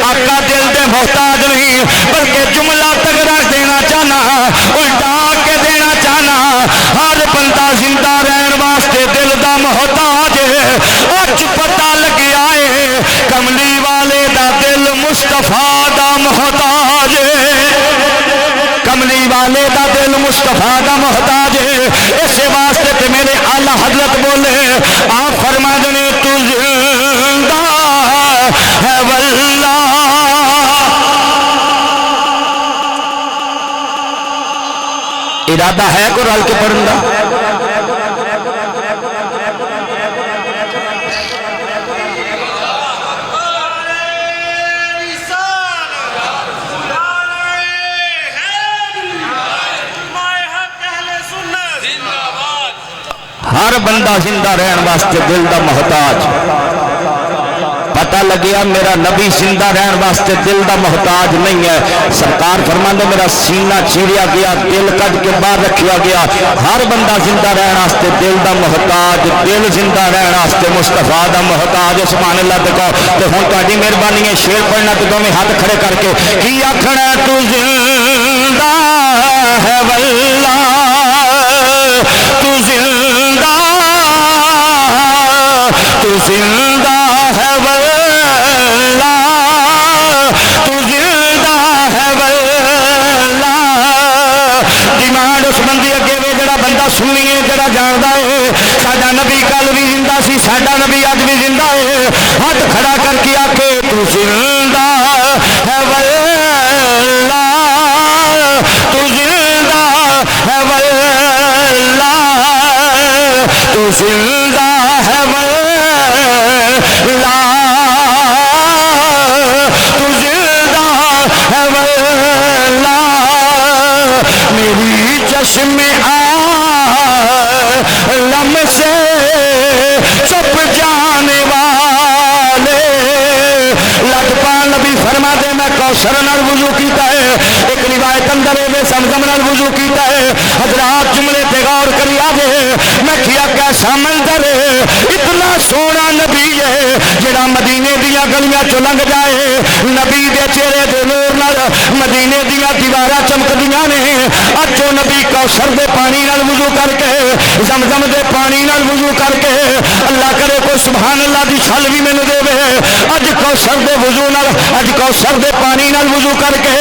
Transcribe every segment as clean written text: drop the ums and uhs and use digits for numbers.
آقا دل دے محتاج نہیں بلکہ جملہ تک رکھ دینا چاہنا الٹا کے دینا چاہنا ہر بندہ زندہ رہن واسطے دل دا محتاج ہے اچ پتہ لگیا ہے کملی والے دا دل مصطفیٰ دا محتاج ہے کملی والے دا دل مصطفیٰ دا محتاج ہے اس واسطے تے میرے اعلیٰ حضرت بولے آپ فرما دنے تو زندہ ہے واللہ ارادہ ہے کو رل کے پڑھن دا ہر بندہ زندہ رہن واسطے دل دا محتاج پتہ لگیا میرا نبی زندہ رہن واسطے دل دا محتاج نہیں ہے سرکار فرماندے میرا سینہ چیریا گیا دل کٹ کے باہر رکھیا گیا ہر بندہ زندہ رہن واسطے دل دا محتاج دل زندہ رہن واسطے مصطفیٰ دا محتاج سبحان اللہ دکھاؤ تو ہن تہاڈی مہربانی ہے شیر پڑھنا تے دوویں ہاتھ کھڑے کر کے کی آکھنا تو زندہ ہے واللہ تو زندہ ہے واللہ تو زندہ ہے واللہ ڈیمانڈ اس بندی اگے وے جڑا بندہ سنیے جڑا جاندا ہے ساڈا نبی کل بھی زندہ سی ساڈا نبی اج بھی زندہ ہے ہاتھ کھڑا کر کے آکھے تو زندہ ہے واللہ تو زندہ ہے واللہ تو زندہ ہے واللہ تو زندہ ہے واللہ میری چشم عالم سے چھپ جانے والے لطفا نبی فرما دے میں کوثر نال وضو کیتا ہے ایک روایت اندر ہے زمزم نال وضو کیتا ہے حضرات جملے تے غور کری آجے میں کیا کیسا منظر ہے اتنا سونا نبی ہے جڑا مدینے دیا گلیاں چو لنگ جائے نبی دے چہرے دے نور نال مدینے دیا دیوارا چمکدیاں نے اچھو نبی کوثر دے پانی نال وضو کر کے زمزم دے پانی نال وضو کر کے اللہ کرے کوئی سبحان اللہ دی چھل بھی میں دے وے اج کوثر دے وضو نال اج کوثر دے پانی نال وضو کر کے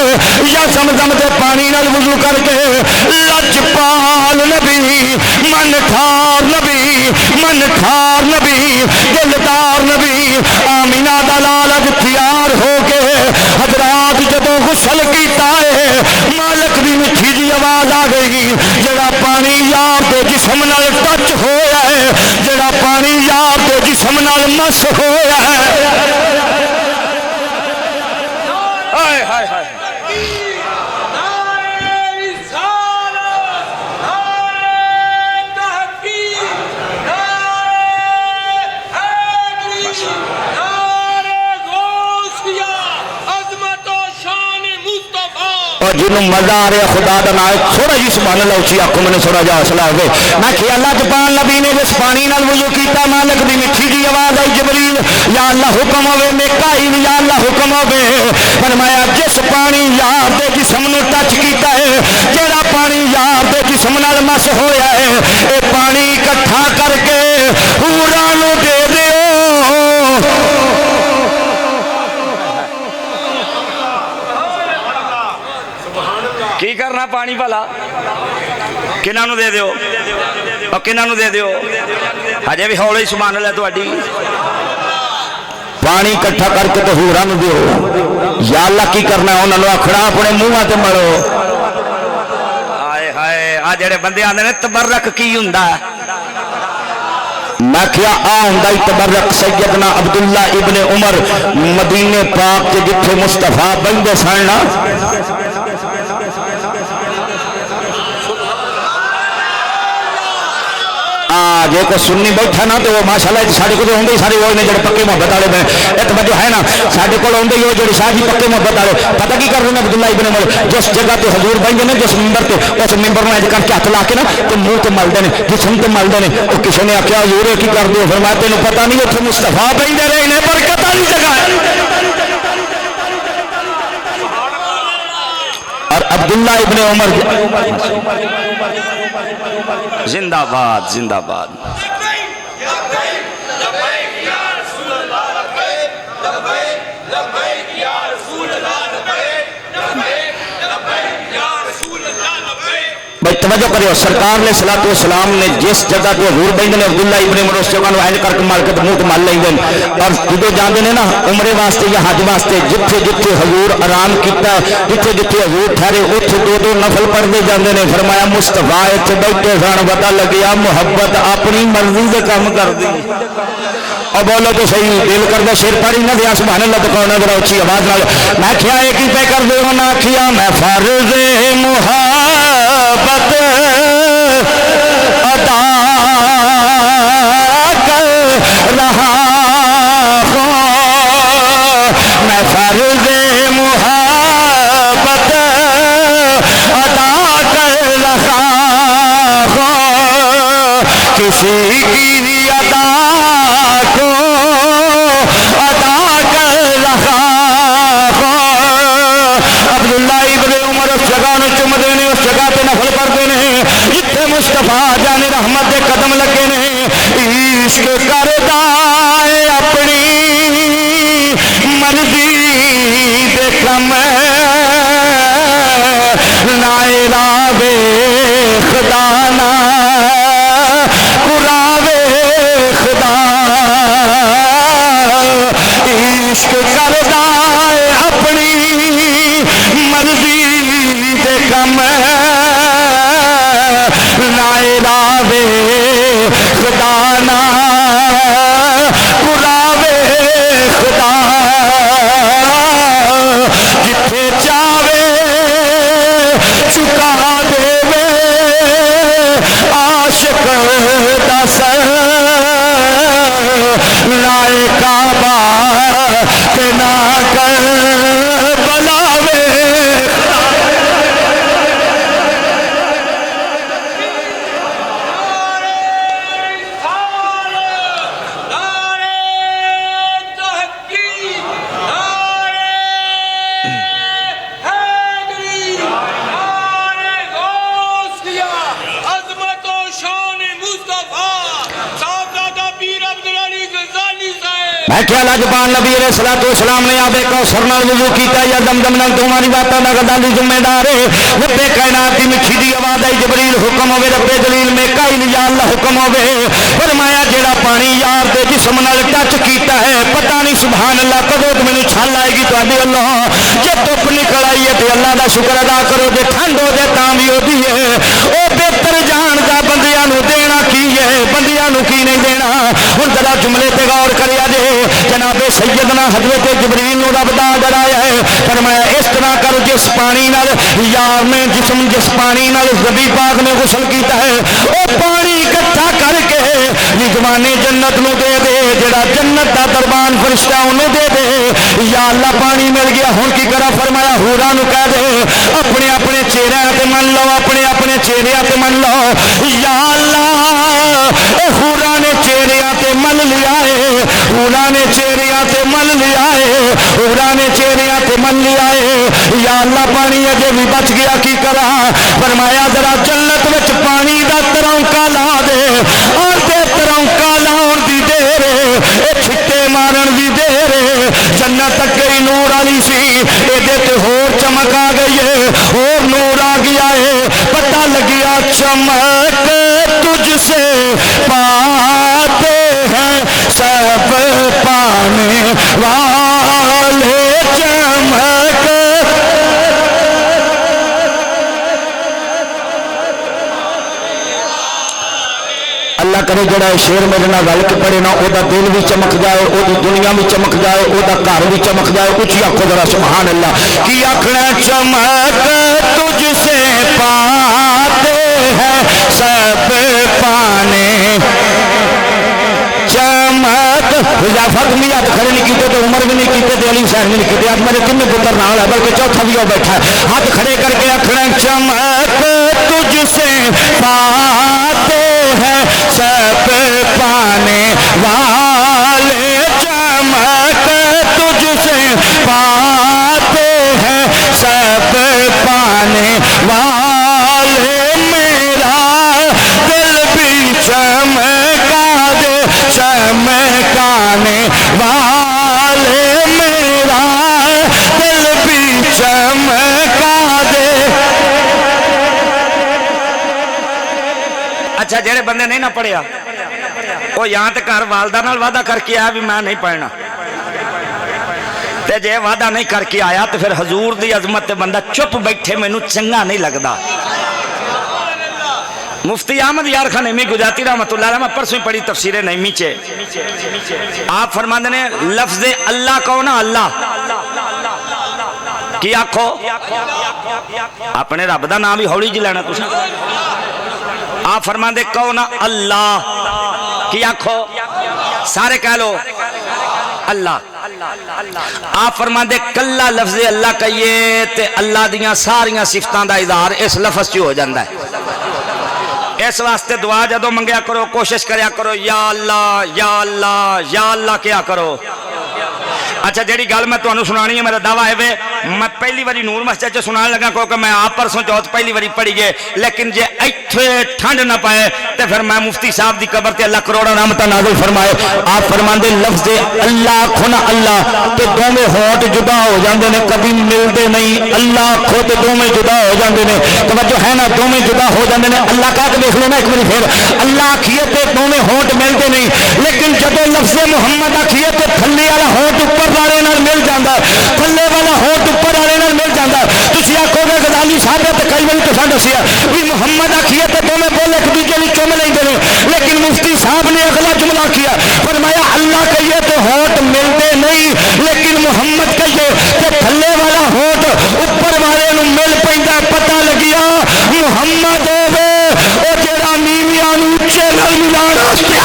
یا زمزم دے پانی نال وضو کر کے لجپال نبی من ٹھار نبی من ٹھار نبی دلدار نبی آمینہ دا لال اج تیار ہو کے حضرات جدوں غسل کیتا ہے مالک دی میٹھی جی آواز آ گئی جڑا پانی یار دے جسم نال ٹچ ہویا ہے جڑا پانی یار دے جسم نال مس ہویا ہے ہائے ہائے ہائے اور جنہوں مزہ آ رہا خدا دا نام تھوڑا جی سبحان اللہ اچھی آنکھوں میں نے تھوڑا جا حوصلہ ہوئے میں کہ اللہ جبان نبی نے جس پانی نال وضو کیتا مالک دی میٹھی جی آواز آئی جبریل یا اللہ حکم ہوئے میکائیل یا اللہ حکم ہوئے فرمایا جس پانی یار دے جسم نو ٹچ کیتا ہے جیڑا پانی یار دے جسم نال مس ہویا ہے اے پانی اکٹھا کر کے حوراں نو دے دیو کی کرنا پانی بھلا کنہاں نو دے دیو اور کنہاں نو دے دیو ہجے بھی ہولے سبحان اللہ تہاڈی پانی اکٹھا کر کے تو حوراں نو دیو یا اللہ کی کرنا انہاں نو اکھڑا اپنے منہاں تے مارو ہائے ہائے آ جڑے بندے آندے نے تبرک کی ہوندا میں کیا ہوندا تبرک سیدنا عبداللہ ابن عمر مدینے پاک کے جتھے مصطفیٰ بندے سن نا جے کو سننی بیٹھا نا تو وہ ماشاءاللہ ساڈے کو ہوندے سارے وہ نے جڑے پکے محبت والے میں ایک توجہ ہے نا ساڈے کو ہوندے ہو جڑے شاہ جی پکے محبت والے پتہ کی کر رہے ہیں عبداللہ ابن عمر جس جگہ تے حضور بیٹھے نے جس منبر تے اس منبر میں کر کے ہاتھ لا کے نا تے منہ تے ملدے نے جسم تے ملدے نے او کسی نے آکھیا حضور کی کر دیو فرمایا تینوں پتہ نہیں اوتھے مصطفیٰ بیٹھے رہے نے برکت والی جگہ ہے عبداللہ ابن عمر زندہ باد زندہ باد. بھائی توجہ کرو، سرکار علیہ الصلوۃ والسلام نے جس جگہ پہ حضور بیٹھے نے عبداللہ ابن عمر اس جگہ وائل کر کے مال کے منہ تو مال لیں گے. اور جدو جاندے نے نا عمرے واسطے یا حج واسطے جتھے جتھے حضور آرام کیتا ہے، جتھے جتھے حضور ٹھہرے اوتھے دو دو نفل پڑھتے جاندے نے. فرمایا مصطفیٰ اتنے بیٹھے سن پتہ لگیا محبت اپنی مرضی سے کام کر دی. اور بولو تو صحیح، دل کردا شیر پڑھی نہ دیا سبحان اللہ تو کہنا ذرا اچھی آواز نال. میں کیا ایک ہی پہ کر دے ہو نہ کیا میں فرض محبت ادا کر رہا ہوں، میں فرض محبت ادا کر رہا ہوں، کسی کی ادا کو ادا کر رہا ہوں. عبداللہ ابن عمر اس جگہ نے چمدے نے، اس جگہ پہ نفل پڑھتے نے جتنے مصطفیٰ جان رحمت دے قدم لگے نے. عشق کردا ہے اپنی مرضی دے کم نائرا وے خدا نا قراوے خدا. عشق کردا ہے اپنی مرضی دے کم نائرا وے خدا نا قراوے خدا. جتھے چاہے چکا دے وے عاشق دا سر لائے کعبہ تے نہ کر بلاوے. میں کیا لاجپان نبی علیہ الصلوۃ والسلام نے آب کوثر نال وضو کیتا یا زمزم نال تمہاری باتاں دا گدالی ذمہ دار ہے. رب کائنات دی میٹھی دی آواز آئی جبریل حکم ہوے، رب جلیل میکائیل یا اللہ حکم ہوے. فرمایا جیڑا پانی یار دے جسم نال ٹچ کیتا ہے پتہ نہیں سبحان اللہ کدوں مینوں چھل آئے گی تہاڈی اللہ. جے دھوپ نکل آئی ہے تے اللہ دا شکر ادا کرو، جے ٹھنڈ ہو جائے تاں وی ہوندی ہے. او بہتر جان دا بندیاں نوں دینا کی ہے، بندیاں نوں کی نہیں دینا. ہن ذرا جملے تے غور کریا جے. جناب سیدنا حضرت جبریل نو رب دا ڈرایا ہے، فرمایا اس طرح کر جس پانی نال یار نے جسم جس پانی نال نبی پاک نے غسل کیتا ہے او پانی اکٹھا کر کے رضوان جنت نو دے دے، جڑا جنت دا دربان فرشتہ انہوں دے دے. یا اللہ پانی مل گیا ہن کی کرا؟ فرمایا حوراں نو کہہ دے اپنے اپنے چہرے تے من لو، اپنے اپنے چہرے تے من لو. یا اللہ اے حوراں نے چہرے تے من لیا ہے، حوراں نے چہرے تے من لیا ہے، حوراں نے چہرے تے من لیا ہے. یا اللہ پانی اجے بھی بچ گیا کی کرا؟ فرمایا ذرا جنت وچ پانی دا ترونکا لا دے، اور تے ترونکا لاؤن دی دیر اے چھٹے مارن دی دیر. جنت تک گئی نور والی سی، اے دے تے ہور چمک آ گئی ہے، اور نور آ گیا ہے. پتہ لگیا چمک تجھ سے پاتے ہیں سب پانے والے چمک. اللہ کرے جڑا شیر میرے نال رل کے پڑے نا او دا دل بھی چمک جائے، او دی دنیا بھی چمک جائے، او دا گھر بھی چمک جائے. اچھی آخو ذرا سبحان اللہ. کی آخنا؟ چمک تجھ سے پاتے ہیں سب پانے چمک. خلافت بھی ہاتھ کھڑے نہیں کیتے تو عمر بھی نہیں کیتے تو علی شہر بھی نہیں کیتے. آج میرے تین پتر نال ہے بلکہ چوتھا بھی وہ بیٹھا ہے. ہاتھ کھڑے کر کے آخنا چمک تجھ سے پاتے ہیں سب پانے والے چمک تجھ سے پاتے ہیں سب پانے اچھا جڑے بندے نہیں نہ پڑھیا وہ یہاں تے گھر والدہ نال وعدہ کر کے آیا بھی میں نہیں پڑھنا، تے جے وعدہ نہیں کر کے آیا تو پھر حضور دی عظمت تے بندہ چپ بیٹھے مینوں چنگا نہیں لگدا۔ مفتی احمد یار خان نعیمی گجراتی رحمت اللہ علیہ میں پرسوں پڑھی تفسیر نعیمی چے، آپ فرماندے نے لفظ اللہ کہو نا اللہ کی آکھو، اپنے رب دا نام بھی ہولی جی لینا تساں، آپ فرماندے کہو نا اللہ کی آکھو، سارے کہہ لو اللہ، آپ فرماندے کلا لفظ اللہ کہیے تے اللہ دیاں ساریاں صفتاں دا اظہار اس لفظ چ ہو جاندا ہے۔ اس واسطے دعا جدو منگیا کرو کوشش کریا کرو یا اللہ یا اللہ یا اللہ کیا کرو۔ اچھا جیڑی گل میں تمہیں سنانی ہے میرا دعویٰ ہے میں پہلی باری نور مسجد چ سنان لگا کیونکہ میں آپ پرسوں چوتھ پہلی باری پڑھی گئے، لیکن جے ایتھے ٹھنڈ نہ پائے تو پھر میں مفتی صاحب دی قبر تے اللہ کروڑا رحمتاں نازل فرمائے۔ آپ فرماندے لفظ اللہ کھنا اللہ تے دوویں ہونٹ جدا ہو جاندے نے کبھی ملدے نہیں، اللہ کھو تے دوویں جدا ہو جاندے نے، توجہ ہے نا دوویں جدا ہو جاندے نے، اللہ کہہ کے دیکھ لینا ایک بار پھر اللہ آکھیے تے دوویں ہونٹ ملدے نہیں، لیکن جدوں لفظ محمد آکھیے تے تھلے والا ہونٹ اوپر والے نال مل جاندا ہے، تھلے والا ہونٹ اوپر والے نال مل جاندا ہے۔ تسی آکھو گے غزالی صاحب تے کئی بار تساں دسیا بھی محمد آکھیے تے دوویں بول ایک دوجے نوں چوم لیندے نے، لیکن مفتی صاحب نے اگلا جملہ کیا فرمایا اللہ کہیے تے ہونٹ ملدے نہیں، لیکن محمد کہیے تے تھلے والا ہونٹ اوپر والے نوں مل پیندا، پتہ لگیا محمد ہوے او جڑا نیویاں نوں اونچے نال ملاون واسطے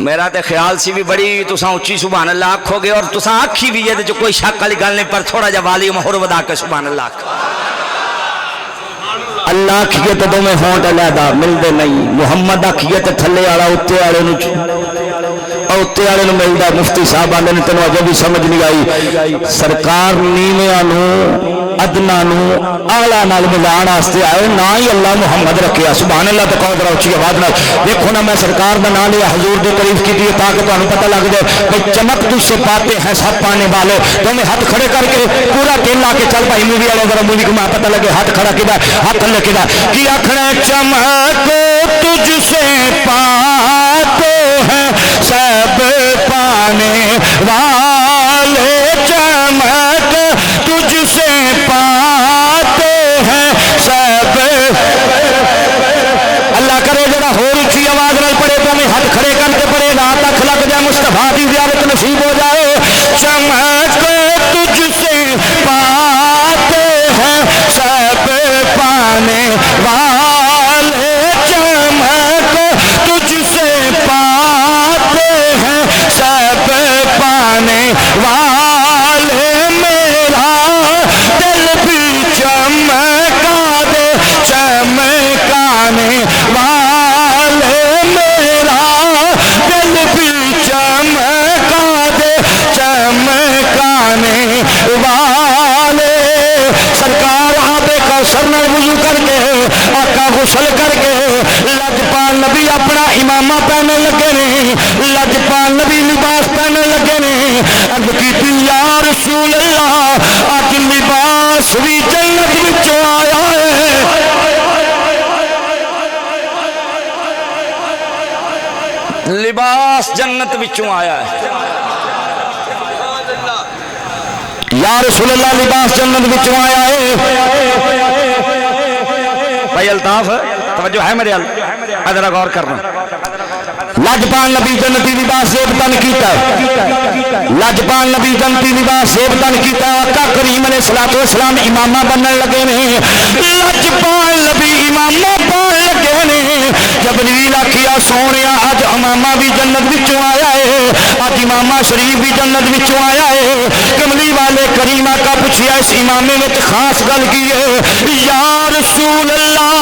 میرا تے خیال سی بھی بڑی تساں اچھی سبحان اللہ آکھو گے اور تساں آکھی بھی ہے جو کوئی شک والی گل نہیں، پر تھوڑا جا والیوم ہور ودا کے سبحان اللہ اللہ آکھیے تے دوویں ہونٹ علیحدہ ملدے نہیں، محمد آکھیے تے تھلے والا اوتے والے نوں اوتے والے نوں ملدا۔ مفتی صاحب آندے نے تینوں اجے بھی سمجھ نہیں آئی، سرکار نیویاں نوں ادنا نوں اعلی نال ملان واسطے آئے، نہ ہی اللہ محمد رکھیا سبحان اللہ تے کہو ذرا اچھی آواز نال دیکھو نا میں سرکار دا نام لیا حضور دی تعریف کی ہے تاکہ تانوں پتہ لگ جائے کہ چمک تجھ سے پاتے ہیں سب پانے والے، تمہیں ہاتھ کھڑے کر کے پورا دل لا کے چل بھائی مووی والے ذرا مووی کو میں پتہ لگے ہاتھ کھڑا کیدا ہاتھ لے کیدا کی آکھنا چمک تجھ سے پاتے ہیں سب پانے والے، چمک تجھ سے پاتے ہیں سب، اللہ کرے جڑا ہور اچھی آواز نال پڑھے تو ہمیں ہاتھ کھڑے کر کے پڑھے نا تک لگ جائے مصطفیٰ کی زیارت نصیب ہو جائے۔ چمک تجھ سے پاتے ہیں سب پانے والے، چمک تجھ سے پاتے ہیں سب پانے والے، میرا دل بھی چمکا دے چمکانے والے، میرا دل بھی چمکا دے چمکانے والے۔ سرکار آبے کوثر نال وضو کر کے آقا غسل کر کے لجپال نبی اپنا امامہ پہنے لگے نے، لجپال نبی لباس پہنے لگے نے، عرض کیتی یا رسول اللہ اج لباس بھی جنت وچوں آیا ہے، لباس جنت وچوں آیا ہے، یا رسول اللہ لباس جنت وچوں آیا ہے۔ بھائی الطاف توجہ ہے میرے ذرا غور کرنا، لجپال نبی جنتی لباس زیب تن کیتا، لجپال نبی جنتی لباس زیب تن کیتا، آقا کریم علیہ الصلوۃ والسلام امامہ بننے لگے نے، لجپال نبی امامہ بن لگے نے، جبریل آکھیا سونیا اج امامہ بھی جنت وچوں آیا ہے، اج امامہ شریف بھی جنت وچوں آیا ہے۔ کملی والے کریم آقا پوچھیا اس امامے وچ خاص گل کی ہے، یا رسول اللہ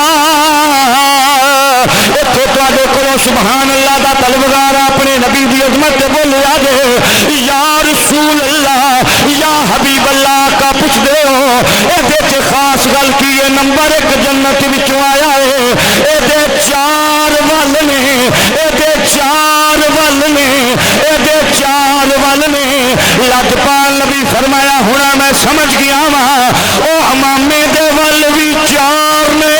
اتھے تواڈے کولوں سبحان اللہ دا طلبگار اپنے نبی دی عظمت تے بولیا جے، یا رسول اللہ یا حبیب اللہ کا پوچھ دے ہو اے خاص گل کی ہے نمبر 1 جنت وچوں آیا ہے اے 4 ول نے اے 4 ول نے اے 4 ول نے لجپال نبی فرمایا ہونا میں سمجھ گیا وا او امامے دے ول بھی 4 نے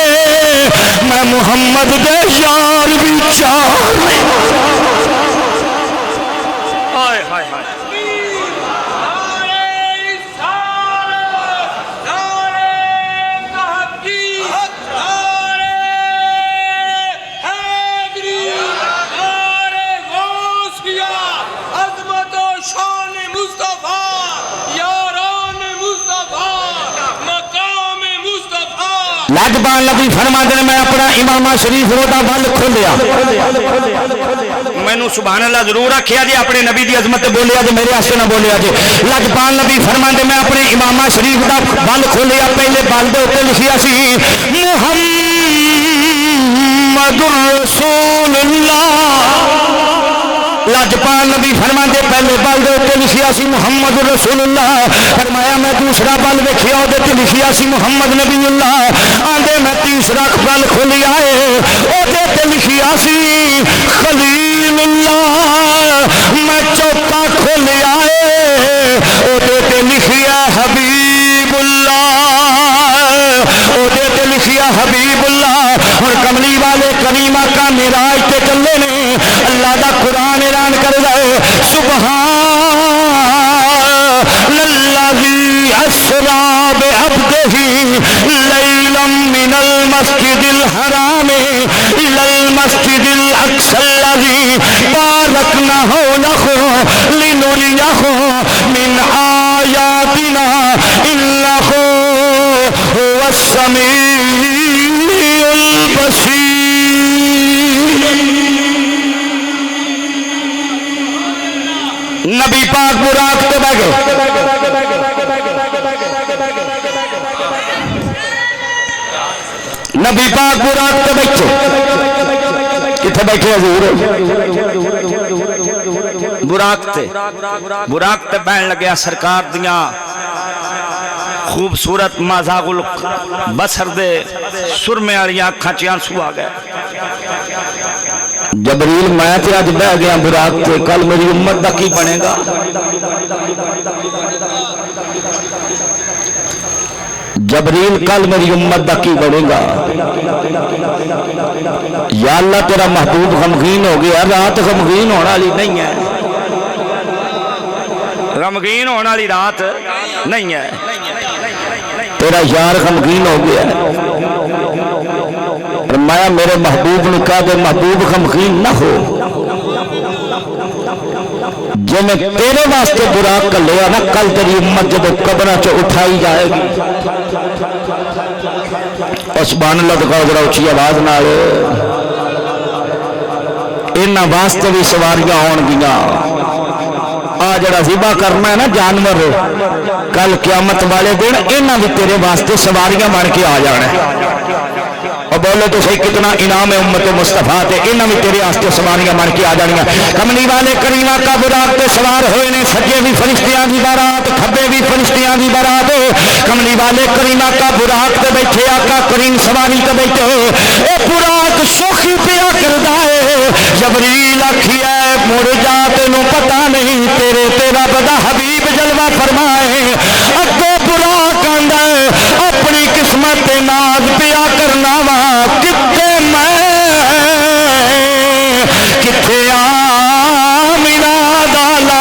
میں محمد دے یار بھی 4 نے ہائے ہائے ہائے لجپال نبی فرماتے ہیں میں اپنا امامہ شریف رودا بل کھولیا مینوں سبحان اللہ ضرور آکھیا جی اپنے نبی دی عظمت بولیا جی میرے واسطے نہ بولیا جی لجپال نبی فرماتے میں اپنے امامہ شریف دا بل کھولیا پہلے بل دے اوپر لکھیا سی محمد رسول اللہ لجپال نبی فرماتے پہلے بل دے اوپر لکھیا سی محمد رسول اللہ فرمایا میں دوسرا بل ویکھیا اودے تے لکھیا سی محمد نبی اللہ آندے میں تیسرا بل کھولیا اے اودے تے لکھیا سی خلیل اللہ میں چوتھا کھولیا اے اودے تے لکھیا حبیب اللہ اودے تے لکھیا حبیب اللہ اور کملی والے کریم آقا معراج تے چلے نے اللہ دا قرآن اعلان کر دے سبحان الذی اسری بعبدہ لیلا من المسجد الحرام الی المسجد الاقصی الذی بارکنا حولہ لنریہ من آیاتنا انہ هو السمیع البصیر نبی پاک براق تے بہ گئے نبی پاک براق تے بیٹھے کتنے بیٹھے حضور براق تے بہن لگیا سرکار دیاں خوبصورت مازاغ البصر دے سرمے والی اکھاں چ آنسو آ گئے جبریل میں تے اج بہ گیا براق تے کل میری امت دا کی بنے گا جبریل کل میری امت دا کی بنے گا یا اللہ تیرا محبوب غمگین ہو گیا رات غمگین ہونے والی نہیں ہے غمگین ہونے والی رات نہیں ہے تیرا یار غمگین ہو گیا فرمایا میرے محبوب نے کہا کہ محبوب غمگین نہ ہو جو میں تیرے واسطے براق کر لیا نا کل تیری امت جب قبرہ چو اٹھائی جائے گی اور سبحان اللہ دکھاؤ ذرا اچھی آواز نہ آئے انہاں واسطے بھی سواریاں ہون گیاں آ جڑا ذبح کرنا ہے نا جانور کل قیامت والے دن انہاں بھی تیرے واسطے سواریاں بن کے آ جانا اور بولو تو صحیح کتنا انعام ہے امت مصطفیٰ تے انہاں بھی تیرے واسطے سواریاں بن کے آ جانیاں کملی والے کریم آقا براق تے سوار ہوئے نے سجے بھی فرشتیاں دی بارات کھبے بھی فرشتیاں دی بارات کملی والے کریم آقا براق تے بیٹھے آقا کریم سواری تے بیٹھے اے براق سوکھی پیا کردا ہے جبریل آکھیا مڑ جا تینوں پتہ نہیں تیرے تیرا بدا حبیب جلوہ فرمائے اگے براق آندا اپنی قسمت ناز پیا کرنا وا کتے میں کتے آمینہ دالا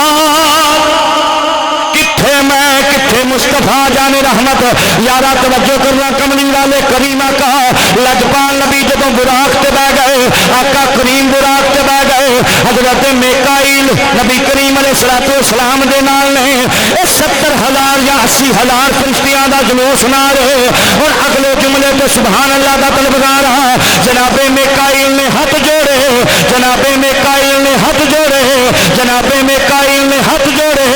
کتے میں کتے مصطفیٰ جان رحمت یارا توجہ کرنا کملی والے کریم آقا لجپال نبی جدوں براق تے بہ گئے آقا کریم براق تے بہ گئے حضرت میکائیل نبی کریم علیہ السلام دے نال نے 70,000 یا 80,000 فرشتیاں دا جلوس نال اور اگلے جملے تے سبحان اللہ دا طلبگار جناب میکائیل نے ہاتھ جوڑے جناب میکائیل نے ہاتھ جوڑے جناب میکائیل نے ہاتھ جوڑے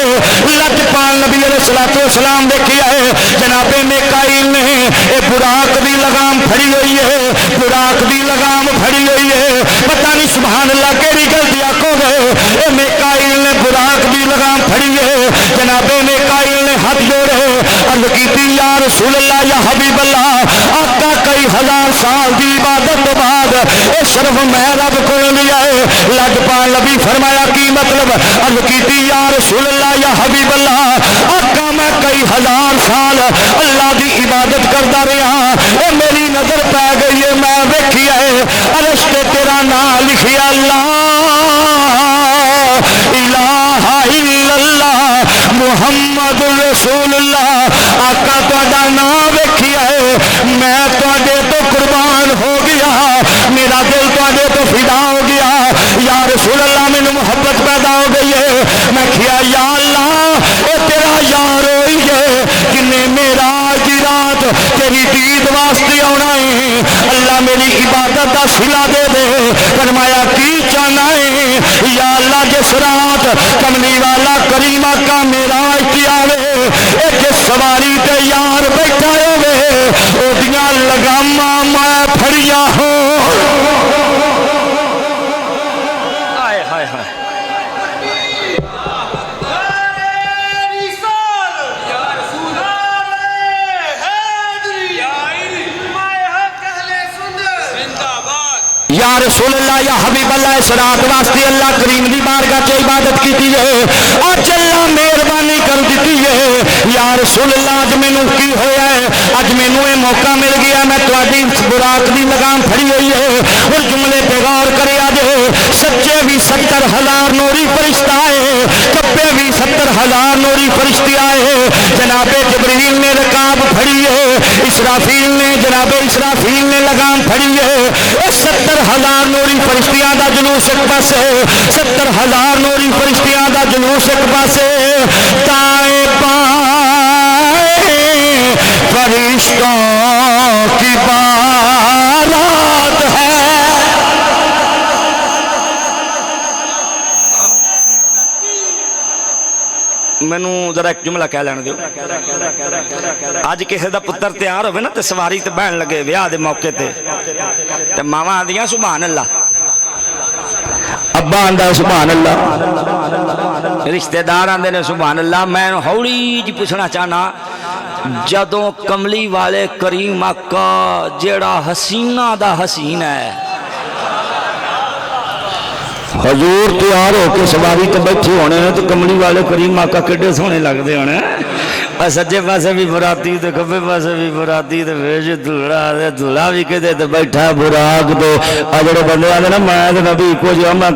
لجپال نبی علیہ السلام دیکھیا ہے جناب میکائیل نے اے براق دی لگام پھڑی ہوئی ہے براق دی لگام پھڑی ہوئی ہے پتہ نہیں سبحان اللہ کیڑی غلطی آکھو گے اے میکائیل نے براق دی لگام پھڑی ہے جناب میکائیل نے ہاتھ جوڑے عرض کی یا رسول اللہ یا حبیب اللہ آقا کئی ہزار سال دی عبادت تو بعد اے شرف میں رب کو لیا ہے لج پان نبی فرمایا کی مطلب عرض کی یا رسول اللہ یا حبیب اللہ آقا میں کئی ہزار سال اللہ دی عبادت کرتا رہا اے میری نظر پہ گئی ہے میں ویکھی ہے عرش تے تیرا نام لکھیا اللہ الہ الا اللہ محمد رسول اللہ آقا تہاڈا نام ویکھیا ہے میں تہاڈے تو قربان ہو گیا میرا دل تہاڈے تو فدا ہو گیا یا رسول اللہ مینوں محبت پیدا ہو گئی ہے میں کیا یا اللہ اے تیرا یار ہوئی ہے جنے میرا دی رات تیری دید واسطے آنا ہے اللہ میری عبادت دا صلہ دے دے فرمایا کی چاہنا ہے یا اللہ جس رات کملی والا کریم آقا میرا آوے اے جس سواری تے یار بیٹھا ہوے اودیاں لگاماں میں پھڑیاں ہوں ہائے ہائے ہائے یا رسول اللہ یا حبیب اللہ اس رات واسطے اللہ کریم دی بارگاہ چ عبادت کیتی ہے اج اللہ مہربانی کر دیتی ہے یا رسول اللہ اج مینوں کی ہویا ہے اج مینوں یہ موقع مل گیا میں تہاڈی براق دی لگام پھڑی ہوئی ہے اور جملے پہ غور کریا جے سچے بھی 70,000 نوری فرشتہ آئے کبے بھی 70,000 نوری فرشتے آئے جناب جبریل نے رکاب پھڑی ہے اسرافیل نے جناب اسرافیل نے لگام پھڑی ہے 70,000 نوری فرشتیاں دا جلوس ایک پاسے 70,000 نوری فرشتیاں دا جلوس ایک پاسے دائیں بائیں فرشتوں کی بارات ہے مینوں ذرا ایک جملہ کہہ لین دیو اج کسی دا پتر تیار ہوئے نا تے سواری تے بہن لگے ویاہ دے موقع تے ماواں آندیاں سبحان اللہ ابا آندا سبحان اللہ رشتہ دار آندے نے سبحان اللہ میں ہولی جی پوچھنا چاہنا جدوں کملی والے کریم آقا جیڑا حسینہ دا حسین ہے حضور تیار ہو کے سواری تے بیٹھے ہونے تو کملی والے کریم آقا کڈے سونے لگتے ہونے سجے پاسے بھی براتی تے کھبے پاسے بھی براتی تے ویج دلہا بھی کدے تے بیٹھا براق تے آ جڑے بندے آندے نا میں تے نبی کو جو میں